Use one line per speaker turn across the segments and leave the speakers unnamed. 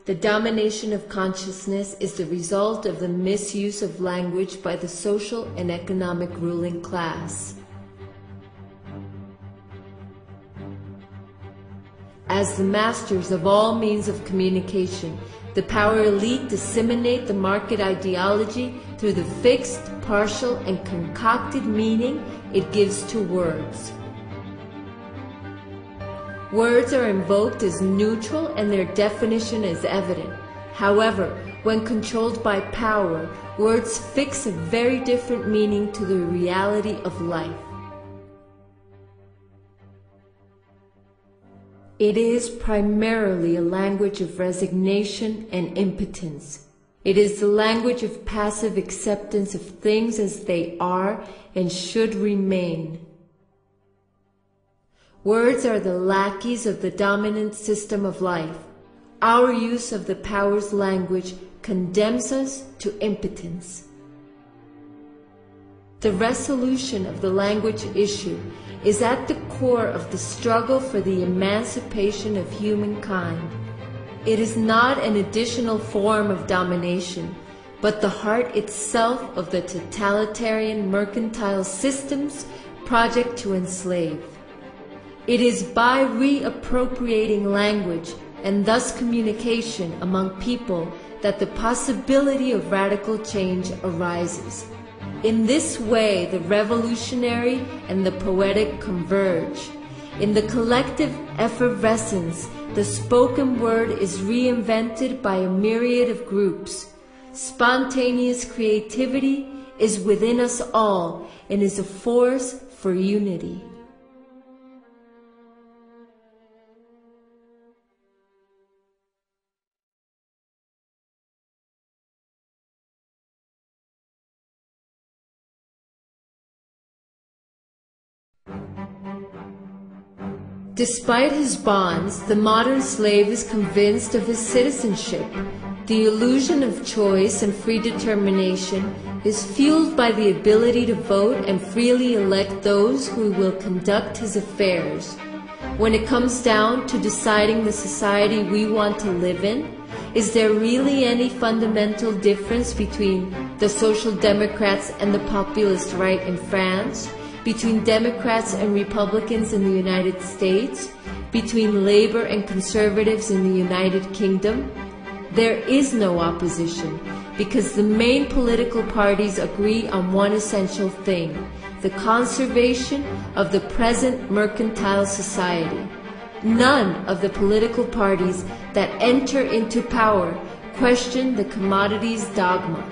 The domination of consciousness is the result of the misuse of language by the social and economic ruling class. As the masters of all means of communication, the power elite disseminate the market ideology through the fixed, partial, and concocted meaning it gives to words. Words are invoked as neutral and their definition is evident. However, when controlled by power, words fix a very different meaning to the reality of life. It is primarily a language of resignation and impotence. It is the language of passive acceptance of things as they are and should remain. Words are the lackeys of the dominant system of life. Our use of the power's language condemns us to impotence. The resolution of the language issue is at the core of the struggle for the emancipation of humankind. It is not an additional form of domination, but the heart itself of the totalitarian mercantile system's project to enslave. It is by reappropriating language and thus communication among people that the possibility of radical change arises. In this way, the revolutionary and the poetic converge. In the collective effervescence, the spoken word is reinvented by a myriad of groups. Spontaneous creativity is within us all and is a force for unity. Despite his bonds, the modern slave is convinced of his citizenship. The illusion of choice and free determination is fueled by the ability to vote and freely elect those who will conduct his affairs. When it comes down to deciding the society we want to live in, is there really any fundamental difference between the Social Democrats and the populist right in France? Between Democrats and Republicans in the United States, between Labor and Conservatives in the United Kingdom? There is no opposition, because the main political parties agree on one essential thing: the conservation of the present mercantile society. None of the political parties that enter into power question the commodities dogma.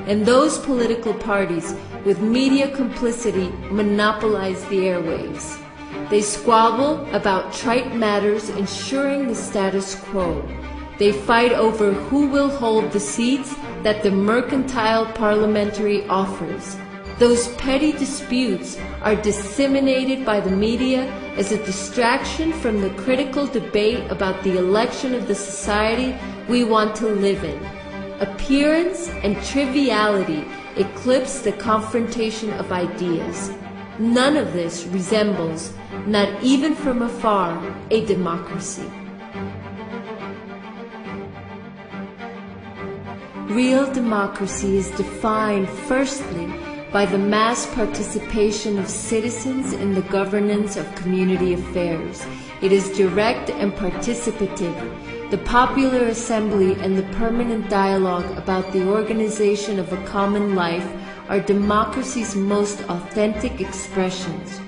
And those political parties, with media complicity, monopolize the airwaves. They squabble about trite matters, ensuring the status quo. They fight over who will hold the seats that the mercantile parliamentary offers. Those petty disputes are disseminated by the media as a distraction from the critical debate about the election of the society we want to live in. Appearance and triviality eclipse the confrontation of ideas. None of this resembles, not even from afar, a democracy. Real democracy is defined firstly by the mass participation of citizens in the governance of community affairs. It is direct and participative. The popular assembly and the permanent dialogue about the organization of a common life are democracy's most authentic expressions.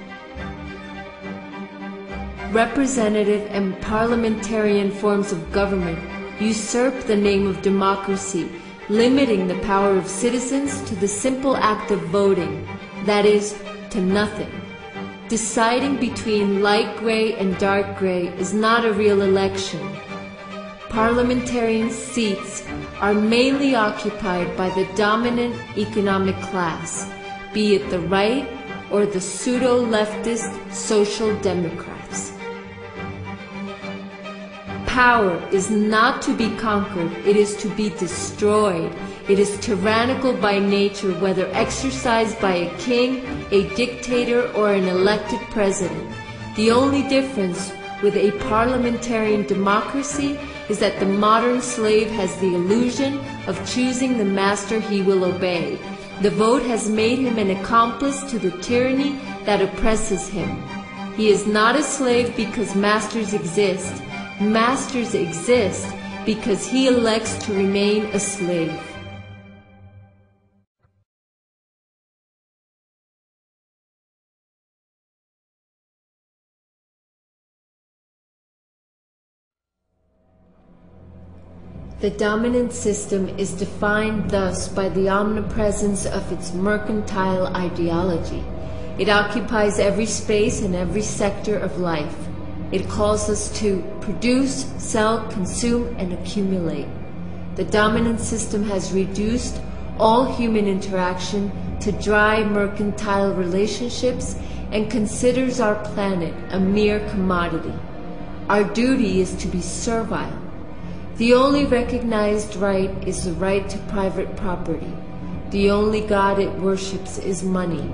Representative and parliamentarian forms of government usurp the name of democracy, limiting the power of citizens to the simple act of voting, that is, to nothing. Deciding between light gray and dark gray is not a real election. Parliamentarian seats are mainly occupied by the dominant economic class, be it the right or the pseudo-leftist social democrats. Power is not to be conquered, it is to be destroyed. It is tyrannical by nature, whether exercised by a king, a dictator, or an elected president. The only difference with a parliamentarian democracy is that the modern slave has the illusion of choosing the master he will obey. The vote has made him an accomplice to the tyranny that oppresses him. He is not a slave because masters exist. Masters exist because he elects to remain a slave. The dominant system is defined thus by the omnipresence of its mercantile ideology. It occupies every space and every sector of life. It calls us to produce, sell, consume, and accumulate. The dominant system has reduced all human interaction to dry mercantile relationships and considers our planet a mere commodity. Our duty is to be servile. The only recognized right is the right to private property. The only God it worships is money.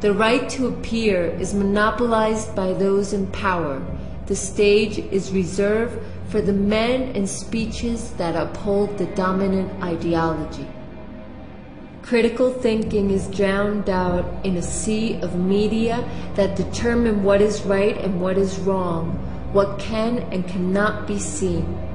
The right to appear is monopolized by those in power. The stage is reserved for the men and speeches that uphold the dominant ideology. Critical thinking is drowned out in a sea of media that determine what is right and what is wrong, what can and cannot be seen.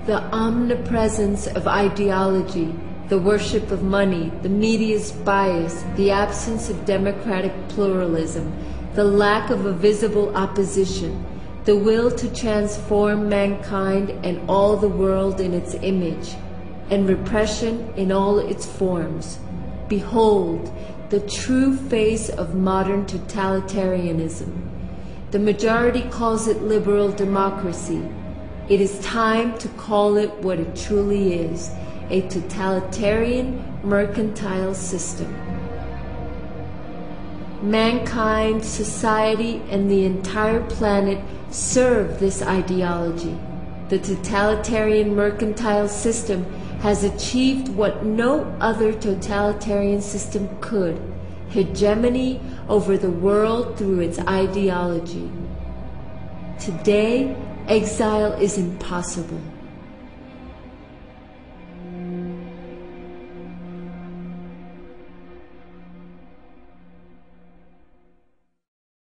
The omnipresence of ideology, the worship of money, the media's bias, the absence of democratic pluralism, the lack of a visible opposition, the will to transform mankind and all the world in its image, and repression in all its forms. Behold, the true face of modern totalitarianism. The majority calls it liberal democracy. It is time to call it what it truly is, a totalitarian mercantile system. Mankind, society, and the entire planet serve this ideology. The totalitarian mercantile system has achieved what no other totalitarian system could: hegemony over the world through its ideology. Today, exile is impossible.